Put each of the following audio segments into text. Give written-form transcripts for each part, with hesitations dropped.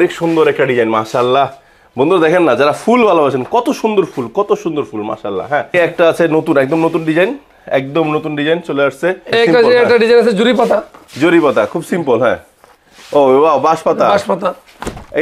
অনেক সুন্দর একটা ডিজাইন মাশাআল্লাহ। বন্ধুরা দেখেন না, যারা ফুল ভালোবাসেন, কত সুন্দর ফুল, কত সুন্দর ফুল মাশাআল্লাহ। হ্যাঁ, একটা আছে নতুন, একদম নতুন ডিজাইন, একদম নতুন ডিজাইন চলে আসছে। একটা ডিজাইন আছে জরি পাতা, জরি পাতা খুব সিম্পল। হ্যাঁ, ও ওয়াও, বাঁশ পাতা, বাঁশ পাতা।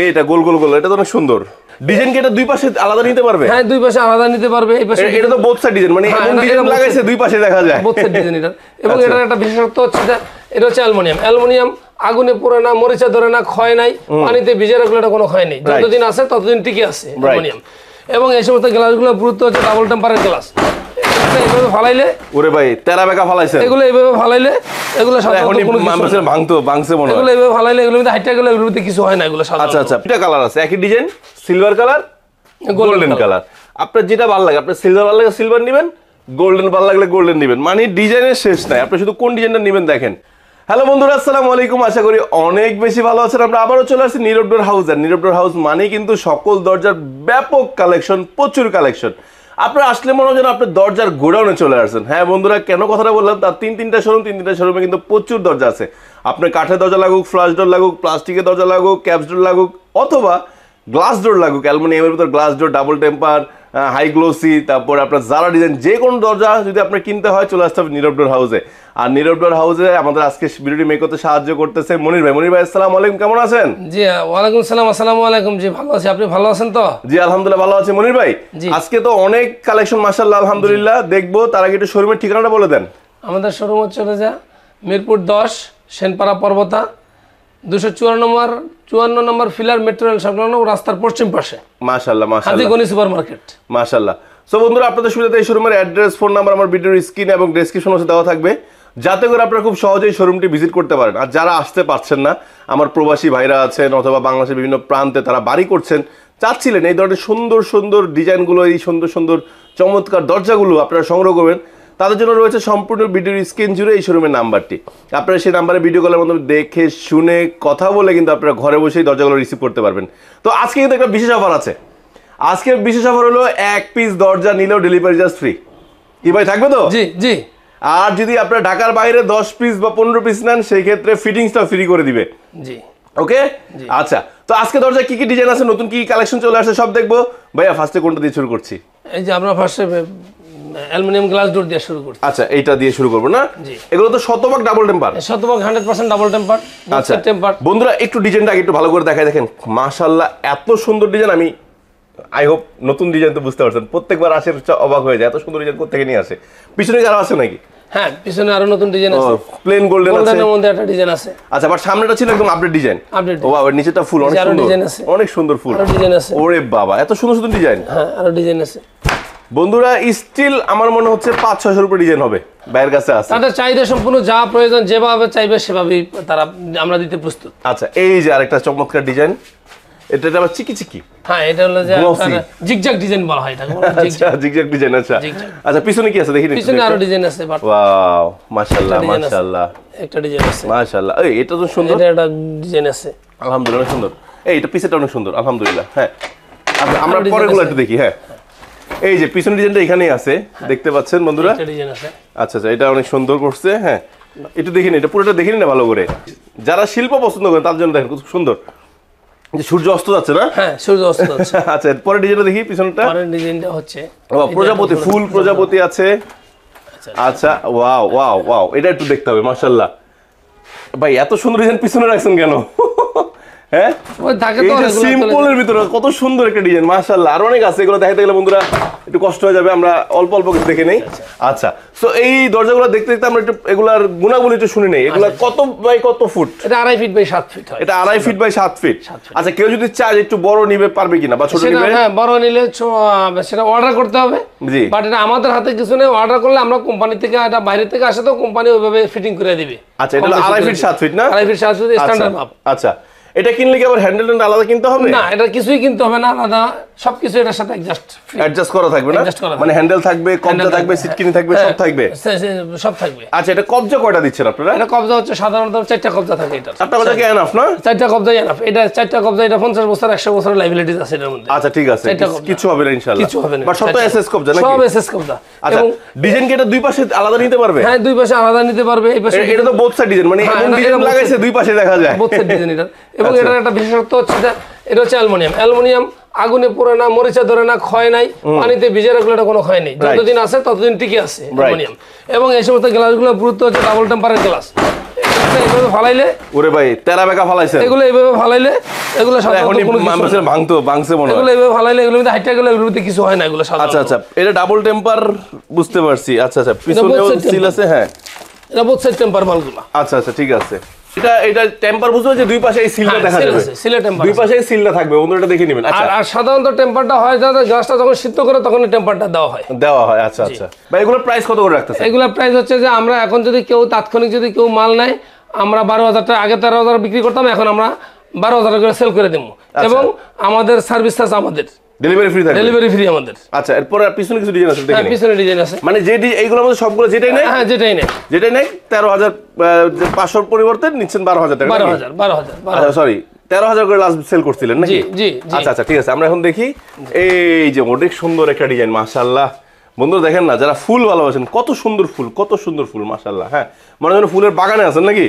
এইটা গোল গোল গোল, এটা তো অনেক সুন্দর ডিজাইন। কি এটা দুই পাশে আলাদা নিতে পারবে? হ্যাঁ, দুই পাশে আলাদা নিতে পারবে। এই পাশে এটা তো বোথ সাইড ডিজাইন, মানে এমন ডিজাইন লাগাইছে দুই পাশে দেখা যায় বোথ সাইড ডিজাইন এটা। এবং এটার একটা বিশেষত্ব হচ্ছে যে এটা হচ্ছে অ্যালুমিনিয়াম। অ্যালুমিনিয়াম আগুনে পুড়ে না, মরিচা ধরে না, ক্ষয় নাই, পানিতে ভিজে রাখলে এটা কোনো ক্ষয় নেই, যতদিন আছে ততদিন টিকে আছে অ্যালুমিনিয়াম। এবং এই সমস্ত গ্লাসগুলো গুরুত্ব হচ্ছে ডাবল টেম্পারের গ্লাস। এইভাবে ফালাইলে, ওরে ভাই তেরা বেকা ফালাইছে, এগুলো এইভাবে ফালাইলে এগুলো ভাঙছে মনে হয়। এগুলো এইভাবে ফালাইলে এগুলোর মধ্যে হাইটা গেলে এগুলোর মধ্যে কিছু হয় না। এগুলো আচ্ছা আচ্ছা, দুটো কালার আছে, একই design, silver colour, golden colour. আপনার যেটা ভালো লাগে, আপনার সিলভার ভালো লাগে সিলভার নেবেন, গোল্ডেন ভালো লাগলে গোল্ডেন নেবেন, মানে ডিজাইনের শেষ নাই। আপনি শুধু কোন ডিজাইনটা নেবেন দেখেন। হ্যালো বন্ধুরা, আসসালামু আলাইকুম, আশা করি অনেক বেশি ভালো আছেন। আমরা আবারও চলে আসছি নীরব ডোর হাউস। আর নীরব ডোর হাউস মানে কিন্তু সকল দরজার ব্যাপক কালেকশন, প্রচুর কালেকশন। আপনারা আসলে মনে হয় যেন আপনার দরজার গোডাউনে চলে আসছেন। হ্যাঁ বন্ধুরা, কেন কথাটা বললাম, তার তিনটা শোরুমে কিন্তু প্রচুর দরজা আছে। আপনার কাঠের দরজা লাগুক, ফ্লাশ ডোর লাগুক, প্লাস্টিকের দরজা লাগুক, ক্যাপস ডোর লাগুক, অথবা গ্লাস ডোর লাগুক, অ্যালুমিনিয়ামের ভিতর glass door, double temper, high glossy, তারপর আপনার জারা ডিজাইন, যে কোনো দরজা যদি আপনার কিনতে হয় চলে আসতে হবে নীরব ডোর হাউসে। আর নীরব ডোর হাউসে আমাদের আজকে ভিডিওটি মেক করতে সাহায্য করতেছে মনির ভাই। মনির ভাই আসসালামু আলাইকুম, কেমন আছেন? জি ওয়ালাইকুম আসসালাম। আসসালামু আলাইকুম। জি ভালো আছি, আপনি ভালো আছেন তো? জি আলহামদুলিল্লাহ ভালো আছি। মনির ভাই আজকে তো অনেক কালেকশন মাশাআল্লাহ আলহামদুলিল্লাহ দেখবো, তার আগে একটু শোরুমের ঠিকানাটা বলে দেন। আমাদের শোরুম হচ্ছে মিরপুর 10 সেনপাড়া পর্বতা 254 নম্বর ফিলার মেট্রো রেল সংলগ্ন রাস্তার পশ্চিম পাশে। মাশাআল্লাহ মাশাআল্লাহ, হাজিগনি সুপার মার্কেট। মাশাআল্লাহ। সো বন্ধুরা, আপনাদের সুবিধাতে এই শোরুমের অ্যাড্রেস, ফোন নাম্বার আমার ভিডিওর স্ক্রিনে এবং ডেসক্রিপশনে দেওয়া থাকবে, যাতে করে আপনারা খুব সহজেই শোরুমটি ভিজিট করতে পারেন। আর যারা আসতে পারছেন না, আমার প্রবাসী ভাইরা আছেন অথবা বাংলাদেশের বিভিন্ন প্রান্তে তারা বাড়ি করছেন, চাচ্ছিলেন এই ধরনের সুন্দর সুন্দর ডিজাইনগুলো, এই সুন্দর সুন্দর চমৎকার দরজাগুলো আপনারা সংগ্রহ করবেন, তাদের জন্য রয়েছে সম্পূর্ণ ভিডিওর স্ক্রিন জুড়ে এই শোরুমের নাম্বারটি। আপনারা সেই নাম্বারে ভিডিও কলের মাধ্যমে দেখে শুনে কথা বলে কিন্তু আপনারা ঘরে বসেই দরজাগুলো রিসিভ করতে পারবেন। তো আজকে কিন্তু একটা বিশেষ অফার আছে। আজকের বিশেষ অফার হলো এক পিস দরজা নিলেও ডেলিভারি চার্জ ফ্রি। কি ভাই থাকবে তো? জি জি। আর যদি আপনারা ঢাকার বাইরে 10 পিস বা 15 পিস নেন, সেই ক্ষেত্রে ফিটিংসটাও ফ্রি করে দিবে। জি ওকে। আচ্ছা, তো আজকে দরজা কি কি ডিজাইন আছে, নতুন কি কালেকশন চলে আসছে সব দেখবো। ভাইয়া ফার্স্টে কোনটা দিয়ে শুরু করছি? এই যে আমরা ফার্স্টে অ্যালুমিনিয়াম গ্লাস ডোর দিয়ে শুরু করছি। আচ্ছা, এইটা দিয়ে শুরু করবো না? এগুলো তো শতভাগ ডাবল টেম্পার। শতভাগ 100% ডাবল টেম্পার। আচ্ছা বন্ধুরা, একটু ডিজাইনটা আগে একটু ভালো করে দেখাই। দেখেন মাশাআল্লাহ, এত সুন্দর ডিজাইন। আমি আই হোপ নতুন ডিজাইন তো বুঝতে পারছেন, প্রত্যেকবার আসে অবাক হয়ে যায়, এত সুন্দর ডিজাইন কোথা থেকে নিয়ে আসে। পিছনে কি আরো আছে নাকি? হ্যাঁ, পিছনে আরো নতুন ডিজাইন আছে। প্লেন গোল্ডেন আছে, গোল্ডেনের মধ্যে একটা ডিজাইন আছে। আচ্ছা, বাট সামনেটা ছিল একদম আপডেট ডিজাইন। ওয়াও, এর নিচেটা ফুল অনেক সুন্দর, অনেক সুন্দর ফুল, আরো ডিজাইন আছে। ওরে বাবা, এত সুন্দর সুন্দর ডিজাইন। হ্যাঁ, আরো ডিজাইন আছে বন্ধুরা। স্টিল আমার মনে হচ্ছে 500-600 উপরে ডিজাইন হবে বাইরের কাছে আছে। তাদের চাহিদা সম্পূর্ণ যা প্রয়োজন যেভাবে চাইবে সেভাবেই তারা আমরা দিতে প্রস্তুত। আচ্ছা, এই যে আরেকটা চমৎকার ডিজাইন, এটা আবার চিকি চিকি। হ্যাঁ, এটা হলো যে জিগজ্যাগ ডিজাইন বলা হয় এটাকে। আচ্ছা, জিগজ্যাগ ডিজাইন। আচ্ছা আচ্ছা, পিছনে কি আছে দেখি? পিছনে আরো ডিজাইন আছে। ওয়াও মাশাআল্লাহ মাশাআল্লাহ, একটা ডিজাইন আছে মাশাআল্লাহ। এই এটা তো সুন্দর, এটা একটা ডিজাইন আছে আলহামদুলিল্লাহ, অনেক সুন্দর। এই এটা পিছনটা অনেক সুন্দর আলহামদুলিল্লাহ। হ্যাঁ, আমরা পরেরগুলো একটু দেখি। হ্যাঁ, এই যে পিছনের ডিজাইনটা এখানেই আছে, দেখতে পাচ্ছেন বন্ধুরা। একটা ডিজাইন আছে। আচ্ছা আচ্ছা, এটা অনেক সুন্দর করছে। হ্যাঁ, একটু দেখিনি, এটা পুরোটা দেখিনি না ভালো করে। যারা শিল্প পছন্দ করেন তার জন্য দেখেন খুব সুন্দর। যে সূর্য অস্ত যাচ্ছে না? হ্যাঁ, সূর্য অস্ত যাচ্ছে। আচ্ছা, পরের ডিজাইনটা দেখি পিছনটা। পরের ডিজাইনটা হচ্ছে প্রজাপতি, ফুল প্রজাপতি আছে। আচ্ছা, ওয়াও ওয়াও ওয়াও, এটা একটু দেখতে হবে মাশাআল্লাহ। ভাই এত সুন্দর ডিজাইন পিছনে রাখছেন কেন? হ্যাঁ, ওই থাকে তো সিম্পলের ভিতরে কত সুন্দর একটা ডিজাইন মাশাআল্লাহ। আর অনেক আছে, এগুলো দেখাতে গেলে বন্ধুরা একটু কষ্ট হয়ে যাবে, আমরা অল্প অল্প কিছু দেখে নেই। আচ্ছা, সো এই দরজাগুলো দেখতে দেখতে আমরা একটু এগুলার গুণাগুণ একটু শুনে নেই। এগুলা কত বাই কত ফুট? এটা 2.5 ফিট বাই 7 ফিট হয়। এটা 2.5 ফিট বাই 7 ফিট। আচ্ছা, কেউ যদি চায় একটু বড় নিবে পারবে কিনা, বা ছোট নিবে? হ্যাঁ, বড় নিলে সেটা অর্ডার করতে হবে। জি, বাট এটা আমাদের হাতে কিছু নেই। অর্ডার করলে আমরা কোম্পানি থেকে, এটা বাইরে থেকে আসে তো কোম্পানি ওইভাবে ফিটিং করে দিবে। আচ্ছা, এটা 2.5 ফিট 7 ফিট না? 2.5 ফিট 7 ফিট স্ট্যান্ডার্ড মাপ। আচ্ছা, এটা কিনলে কি আবার হ্যান্ডেল আলাদা কিনতে হবে? না, এটা কিছুই কিনতে হবে না, আলাদা সবকিছু এটার সাথে অ্যাডজাস্ট করা থাকবে না? মানে হ্যান্ডেল থাকবে, কবজা থাকবে, সিটকিনি থাকবে, সব থাকবে, সব থাকবে। আচ্ছা, এটা কবজা কয়টা দিচ্ছেন আপনারা? এটা কবজা হচ্ছে সাধারণত 4টা কবজা থাকে। এটা 4টা কবজা কি এনাফ না? 4টা কবজাই এনাফ। এটা 4টা কবজা, এটা 50 বছর 100 বছরের লাইবিলিটিস আছে এর মধ্যে। আচ্ছা ঠিক আছে, কিছু হবে না ইনশাআল্লাহ। কিছু হবে না, বাট সব তো এসএস কবজা নাকি? সব এসএস কবজা। আচ্ছা, ডিজাইন কি এটা দুই পাশে আলাদা নিতে পারবে? হ্যাঁ, দুই পাশে আলাদা নিতে পারবে। এই পাশে এটা তো বোথ সাইড ডিজাইন, মানে এমন ডিজাইন লাগাইছে দুই পাশে দেখা যায়। বোথ সাইড ডিজাইন এটা। এবং এটার একটা বিশেষত্ব হচ্ছে যে এটা হচ্ছে অ্যালুমিনিয়াম আগুনে পুড়ে না, মরিচা ধরে না, ক্ষয় নাই, পানিতে ভিজে রাখলে এটা কোনো ক্ষয় নেই, যতদিন আছে ততদিন টিকে আছে অ্যালুমিনিয়াম। এবং এই সমস্ত গ্লাসগুলো গুরুত্ব হচ্ছে ডাবল টেম্পারের গ্লাস। এইভাবে ফালাইলে ওরে ভাই তেরা বেকা ফালাইছে, এগুলো এইভাবে ফালাইলে এগুলো ভাঙছে মনে হয়, এগুলো এইভাবে ফালাইলে এগুলোর মধ্যে হাইটা গেলে এগুলোর মধ্যে কিছু হয় না এগুলো। আচ্ছা আচ্ছা, এটা ডাবল টেম্পার বুঝতে পারছি। আচ্ছা আচ্ছা, পিছনেও সিল আছে। হ্যাঁ, এটা বোথ সাইড টেম্পার মালগুলো। আচ্ছা আচ্ছা, ঠিক আছে। এটা টেম্পার বুঝতে পারছি, দুই পাশে এই সিলটা দেখা যাবে, সিলে টেম্পার দুই পাশে এই সিলটা থাকবে, বন্ধুরা এটা দেখে নেবেন। আচ্ছা, আর সাধারণত টেম্পারটা হয় যাতে গ্লাসটা যখন সিদ্ধ করে তখন টেম্পারটা দেওয়া হয়। আচ্ছা আচ্ছা ভাই, এগুলোর প্রাইস কত করে রাখতেছেন? এগুলোর প্রাইস হচ্ছে যে আমরা এখন যদি কেউ তাৎক্ষণিক যদি কেউ মাল নেয়, আমরা 12,000 টাকা, আগে 13,000 বিক্রি করতাম, এখন আমরা 12,000 করে সেল করে দেবো। এবং আমাদের সার্ভিস চার্জ আমাদের, ডেলিভারি ফ্রি থাকবে, ডেলিভারি ফ্রি আমাদের। আচ্ছা, এরপর পিছনে কিছু ডিজাইন আছে, দেখেন পিছনে ডিজাইন আছে, মানে যে এইগুলোর মধ্যে সবগুলো যেটাই নেই, হ্যাঁ যেটাই নেই 13,500 পরিবর্তে নিচ্ছেন 12,000 টাকা। 12,000 সরি, 13,000 করে লাস্ট সেল করছিলেন নাকি? জি। আচ্ছা আচ্ছা, ঠিক আছে। আমরা এখন দেখি এই যে অনেক সুন্দর একটা ডিজাইন, মাশাআল্লাহ। বন্ধুরা দেখেন না, যারা ফুল ভালোবাসেন, কত সুন্দর ফুল, কত সুন্দর ফুল, মাশাআল্লাহ। হ্যাঁ, মনে হয় ফুলের বাগানে আছেন নাকি?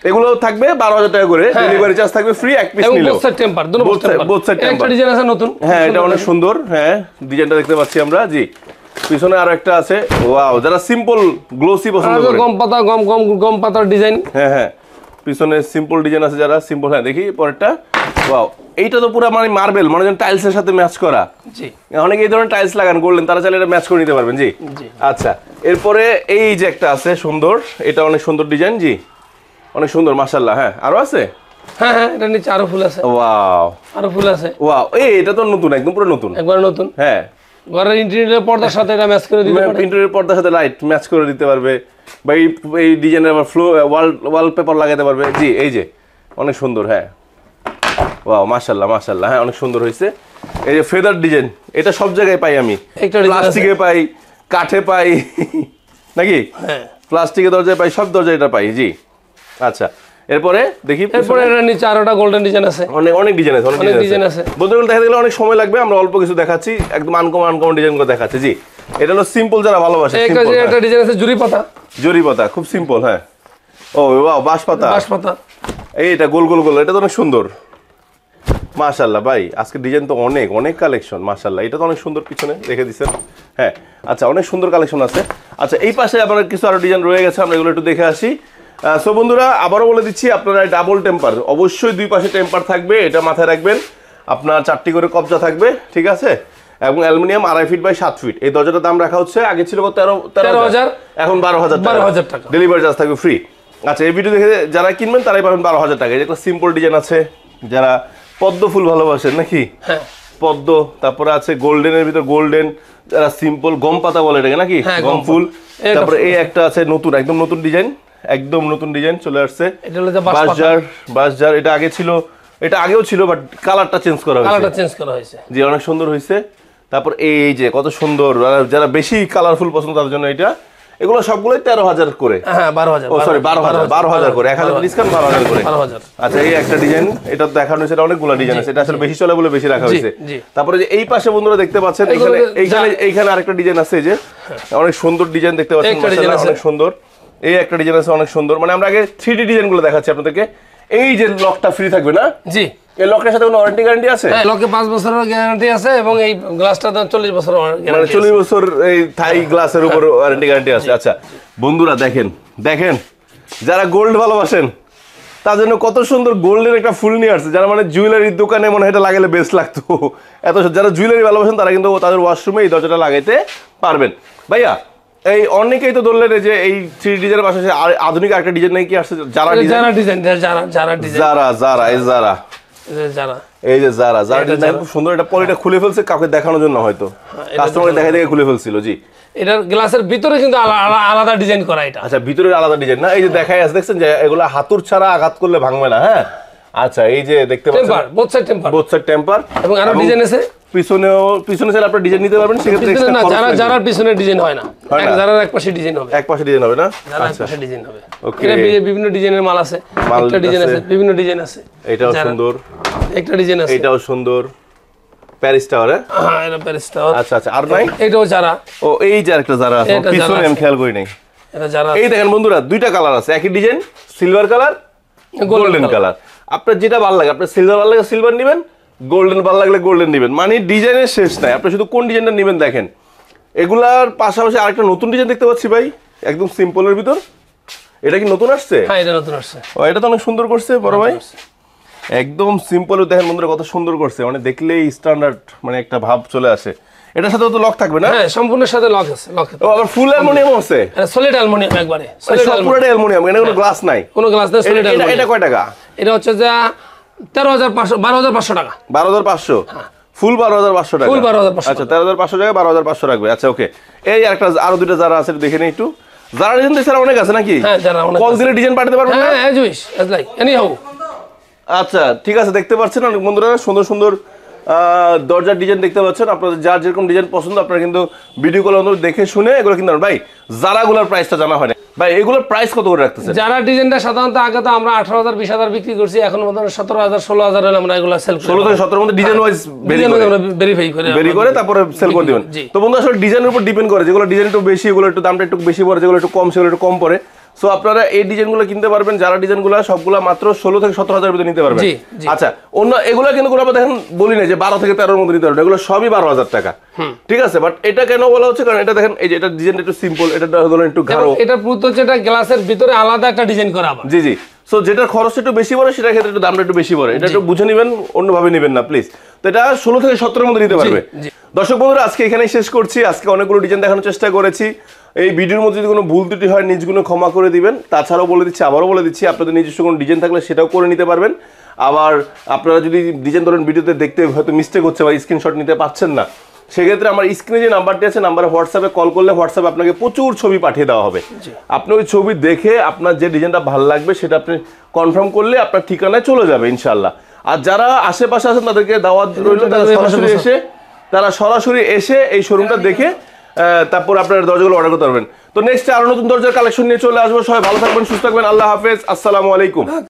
এগুলো থাকবে 12,000 টাকা করে, ডেলিভারি চার্জ থাকবে ফ্রি, এক পিস নিলেও। বোথ সাইড টেম্পার, দুটো বোথ সাইড টেম্পার। একটা ডিজাইন আছে নতুন, হ্যাঁ এটা অনেক সুন্দর। হ্যাঁ, ডিজাইনটা দেখতে পাচ্ছি আমরা। জি, পিছনে আরো একটা আছে। ওয়াও, যারা সিম্পল গ্লোসি পছন্দ করে, গম পাতার ডিজাইন। হ্যাঁ, পিছনে সিম্পল ডিজাইন আছে, যারা সিম্পল। হ্যাঁ, দেখি পরেরটা। ওয়াও, এইটা তো পুরো মানে মার্বেল, মানে যেন টাইলসের সাথে ম্যাচ করা। জি, অনেকে এই ধরনের টাইলস লাগান, গোল্ডেন, তারা চাইলে এটা ম্যাচ করে নিতে পারবেন। জি, আচ্ছা। এরপরে এই যে একটা আছে সুন্দর, এটা অনেক সুন্দর ডিজাইন। জি, অনেক সুন্দর, মাশাআল্লাহ। হ্যাঁ, আরো আছে। হ্যাঁ, এটা নিচে আরো ফুল আছে। ওয়াও, আরো ফুল আছে। ওয়াও, এটা তো নতুন, একদম পুরো নতুন, একবার নতুন। হ্যাঁ, ঘরের ইন্টেরিয়র পর্দার সাথে এটা ম্যাচ করে দিতে পারবে, ইন্টেরিয়র পর্দার সাথে লাইট ম্যাচ করে দিতে পারবে, বা এই ডিজাইনের আবার ওয়ালপেপার লাগাতে পারবে। জি, এই যে অনেক সুন্দর। হ্যাঁ, ওয়াও, মাশাআল্লাহ মাশাআল্লাহ। হ্যাঁ, অনেক সুন্দর হয়েছে। এই যে ফেদার ডিজাইন, এটা সব জায়গায় পাই আমি, প্লাস্টিকে পাই, কাঠে পাই নাকি? হ্যাঁ, প্লাস্টিকের দরজায় পাই, সব দরজায় এটা পাই। জি, আচ্ছা। এরপরে দেখি, এরপরে এর নিচে আরোটা গোল্ডেন ডিজাইন আছে, অনেক ডিজাইন আছে, অনেক ডিজাইন আছে। বন্ধুরা দেখাতে গেলে অনেক সময় লাগবে, আমরা অল্প কিছু দেখাচ্ছি, একদম আনকমন ডিজাইন করে দেখাচ্ছি। জি, এটা হলো সিম্পল, যারা ভালোবাসে। একটা ডিজাইন আছে জুরি পাতা, খুব সিম্পল। হ্যাঁ, ও ওয়াও, বাঁশ পাতা। এইটা গোল, এটা তো অনেক সুন্দর, মাশাআল্লাহ। ভাই আজকে ডিজাইন তো অনেক কালেকশন, মাশাআল্লাহ। এটা তো অনেক সুন্দর, পিছনে রেখে দিচ্ছেন। হ্যাঁ, আচ্ছা, অনেক সুন্দর কালেকশন আছে। আচ্ছা, এই পাশে আপনার কিছু আরো ডিজাইন রয়ে গেছে, আমরা এগুলো একটু দেখে আসি। সো বন্ধুরা, আবারও বলে দিচ্ছি, আপনারা ডাবল টেম্পার, অবশ্যই দুই পাশে টেম্পার থাকবে, এটা মাথায় রাখবেন। আপনার 4টি করে কবজা থাকবে, ঠিক আছে? এবং অ্যালুমিনিয়াম 2.5 ফিট বাই 7 ফিট। এই দরজাটার দাম রাখা হচ্ছে, আগে ছিল 13,000, এখন 12,000 টাকা। ডেলিভারি চার্জ থাকবে ফ্রি। আচ্ছা, এই ভিডিও দেখে যারা কিনবেন তারাই পাবেন 12,000 টাকা। একটা সিম্পল ডিজাইন আছে, যারা পদ্ম ফুল ভালোবাসেন নাকি? হ্যাঁ, পদ্ম, তারপরে আছে গোল্ডেনের ভিতর গোল্ডেন, যারা সিম্পল গম পাতা বলে এটাকে নাকি, গম ফুল। তারপরে এই একটা আছে নতুন, একদম নতুন ডিজাইন, একদম নতুন ডিজাইন চলে আসছে, বাঁশঝাড়। এটা আগে ছিল, এটা আগেও ছিল, বাট কালারটা চেঞ্জ করা হয়েছে। জি, অনেক সুন্দর হয়েছে। তারপর এই যে কত সুন্দর, যারা বেশি কালারফুল পছন্দ তাদের জন্য এটা। এগুলো সবগুলোই 13,000 করে। হ্যাঁ, 12,000, সরি 12,000 করে, 1,000 ডিসকাউন্ট, 12,000 করে। আচ্ছা, এই একটা ডিজাইন, এটা দেখানো হয়েছে, অনেকগুলো ডিজাইন আছে, এটা আসলে বেশি চলে বলে বেশি রাখা হয়েছে। তারপরে যে এই পাশে বন্ধুরা দেখতে পাচ্ছেন, এইখানে আরেকটা ডিজাইন আছে, যে অনেক সুন্দর ডিজাইন দেখতে পাচ্ছেন, মাশাআল্লাহ, অনেক সুন্দর। এই একটা ডিজাইন আছে, অনেক সুন্দর। মানে আমরা আগে 3D ডিজাইন গুলো দেখাচ্ছি আপনাদেরকে। এই যে লকটা ফ্রি থাকবে না? জি, এই লকের সাথে কোনো ওয়ারেন্টি গ্যারান্টি আছে? হ্যাঁ, লকে 5 বছরের গ্যারান্টি আছে, এবং এই গ্লাসটা 40 বছরের গ্যারান্টি, মানে 40 বছর এই থাই গ্লাসের উপর ওয়ারেন্টি গ্যারান্টি আছে। আচ্ছা বন্ধুরা, দেখেন যারা গোল্ড ভালোবাসেন তার জন্য কত সুন্দর গোল্ডের একটা ফুল নিয়ে আসছে, যারা মানে জুয়েলারির দোকানে মনে হয় এটা লাগালে বেস্ট লাগতো। যারা জুয়েলারি ভালোবাসেন তারা কিন্তু তাদের ওয়াশরুমে এই দরজাটা লাগাইতে পারবেন। ভাইয়া, এই অনেকেই তো ধরলেন যে এই 3D ডিজাইনের পাশাপাশি আধুনিক একটা ডিজাইন নাকি আসছে, যারা ডিজাইন খুব সুন্দর। এটা পলিটা খুলে ফেলছে কাউকে দেখানোর জন্য, হয়তো কাস্টমারকে দেখে খুলে ফেলছিল। জি, এটার গ্লাসের ভিতরে কিন্তু আলাদা ডিজাইন করা এটা। আচ্ছা, ভিতরে আলাদা ডিজাইন না? এই যে দেখাই আছে, দেখছেন যে এগুলো হাতুড় ছাড়া আঘাত করলে ভাঙবে না। হ্যাঁ, আচ্ছা, এই যে দেখতে পাচ্ছেন বোথ সাইড টেম্পার, এবং আরো ডিজাইন আছে পিছনে চাইলে আপনারা ডিজাইন নিতে পারবেন। সেক্ষেত্রে যারা পিছনে ডিজাইন হয় না, যারা একপাশে ডিজাইন হবে, না? আচ্ছা, ডিজাইন হবে। ওকে, বিভিন্ন ডিজাইনের মাল আছে, একটা ডিজাইন আছে, বিভিন্ন ডিজাইন আছে। এটাও সুন্দর, একটা ডিজাইন আছে, এটাও সুন্দর। Paris tower. হ্যাঁ, এটা প্যারিস টাওয়ার। আচ্ছা, আর নাই? এটাও যারা, ও এই যে আরেকটা যারা আছে, পিছনে আমি খেয়াল করি নাই। এটা যারা, এই দেখেন বন্ধুরা, দুইটা কালার আছে, একই design, silver colour, golden colour. আপনার যেটা ভালো লাগে, আপনার সিলভার ভালো লাগে সিলভার নেবেন, গোল্ডেন ভালো লাগলে গোল্ডেন নেবেন, মানে ডিজাইনের শেষ নাই। আপনি শুধু কোন ডিজাইনটা নেবেন দেখেন। এগুলার পাশাপাশি আরেকটা নতুন ডিজাইন দেখতে পাচ্ছি ভাই, একদম সিম্পলের ভিতর। এটা কি নতুন আসছে? হ্যাঁ, এটা নতুন আসছে। ও, এটা তো অনেক সুন্দর করছে বড় ভাই, একদম সিম্পল। দেখেন বন্ধুরা কত সুন্দর করছে, মানে দেখলেই স্ট্যান্ডার্ড মানে একটা ভাব চলে আসে। এটার সাথে তো লক থাকবে না? হ্যাঁ, সম্পূর্ণ সাথে লক আছে, লক। ও, আবার ফুল অ্যালুমিনিয়াম আছে? এটা সলিড অ্যালুমিনিয়াম একবারে, সব পুরোটা অ্যালুমিনিয়াম, এখানে কোনো গ্লাস নাই? কোনো গ্লাস নেই, সলিড এটা অ্যালুমিনিয়াম। কয় টাকা? এটা হচ্ছে যে 12,500 টাকা। 12,500 ফুল 12,500 টাকা। ফুল 12,500 আচ্ছা, 13,500 টাকা 12,500 রাখবে। আচ্ছা, ওকে। এই আরেকটা আরো দুইটা যারা আছে দেখে নেই একটু। যারা ডিজাইন দেশে অনেক আছে নাকি? হ্যাঁ, যারা অনেক কল দিলে ডিজাইন পাঠাতে পারবেন না? হ্যাঁ, as wish, as like, anyhow. আচ্ছা, ঠিক আছে। দেখতে পাচ্ছেন অনেক বন্ধুরা সুন্দর সুন্দর দরজার ডিজাইন দেখতে পাচ্ছেন। আপনাদের যার যেরকম ডিজাইন পছন্দ আপনারা কিন্তু ভিডিও কল দেখে শুনে এগুলো কিন্তু ভাই যারাগুলোর প্রাইসটা জানা হয় না ভাই, এগুলোর প্রাইস কত করে রাখতেছেন? যারা ডিজাইনটা সাধারণত আগে তো আমরা 18,000 20,000 বিক্রি করছি, এখন মধ্যে 17,000 16,000 হলে আমরা এগুলো সেল করি। 16 থেকে 17 মধ্যে ডিজাইন ওয়াইজ ভেরি করে তারপরে সেল করে দিবেন। তো বন্ধু আসলে ডিজাইনের উপর ডিপেন্ড করে, যেগুলো ডিজাইন একটু বেশি এগুলো একটু দামটা একটু বেশি পড়ে, যেগুলো একটু কম সেগুলো একটু কম পড়ে। সো আপনারা এই ডিজাইনগুলো কিনতে পারবেন, যারা ডিজাইনগুলো সবগুলো মাত্র 16 থেকে 17,000 ভিতরে নিতে পারবেন। আচ্ছা, অন্য এগুলো কিন্তু কোনো দেখেন বলি না যে 12 থেকে 13 মধ্যে নিতে পারবেন, এগুলো সবই 12,000 টাকা। ঠিক আছে, বাট এটা কেন বলা হচ্ছে কারণ এটা দেখেন এই যে এটা ডিজাইনটা একটু সিম্পল, এটা হলো একটু গাঢ়, এটা পুরো হচ্ছে এটা গ্লাসের ভিতরে আলাদা একটা ডিজাইন করা আবার। জি জি। সো যেটার খরচটা একটু বেশি পড়ে সেটার ক্ষেত্রে একটু দামটা একটু বেশি পড়ে, এটা একটু বুঝে নেবেন, অন্যভাবে নেবেন না প্লিজ। তো এটা 16 থেকে 17 মধ্যে নিতে পারবে। দর্শক বন্ধুরা, আজকে এখানেই শেষ করছি। আজকে অনেকগুলো ডিজাইন দেখানোর চেষ্টা করেছি। এই ভিডিওর মধ্যে যদি কোনো ভুল ত্রুটি হয় নিজগুলো ক্ষমা করে দিবেন। তাছাড়াও বলে দিচ্ছি, আবারও বলে দিচ্ছি, আপনাদের নিজস্ব কোনো ডিজাইন থাকলে সেটাও করে নিতে পারবেন। আবার আপনারা যদি ডিজাইন ধরেন ভিডিওতে দেখতে হয়তো মিস্টেক হচ্ছে বা স্ক্রিনশট নিতে পারছেন না, সেক্ষেত্রে আমার স্ক্রিনে যে নাম্বারটি আছে নাম্বারে হোয়াটসঅ্যাপে কল করলে হোয়াটসঅ্যাপে আপনাকে প্রচুর ছবি পাঠিয়ে দেওয়া হবে। আপনি ওই ছবি দেখে আপনার যে ডিজাইনটা ভালো লাগবে সেটা আপনি কনফার্ম করলে আপনার ঠিকানায় চলে যাবে ইনশাল্লাহ। আর যারা আশেপাশে আছেন তাদেরকে দাওয়াত রইল, তারা সরাসরি এসে এই শোরুমটা দেখে তারপর আপনার দরজাগুলো অর্ডার করতে পারবেন। তো নেক্সট আরো নতুন দরজার কালেকশন নিয়ে চলে আসবো। সবাই ভালো থাকবেন, সুস্থ থাকবেন। আল্লাহ হাফেজ, আসসালামু আলাইকুম।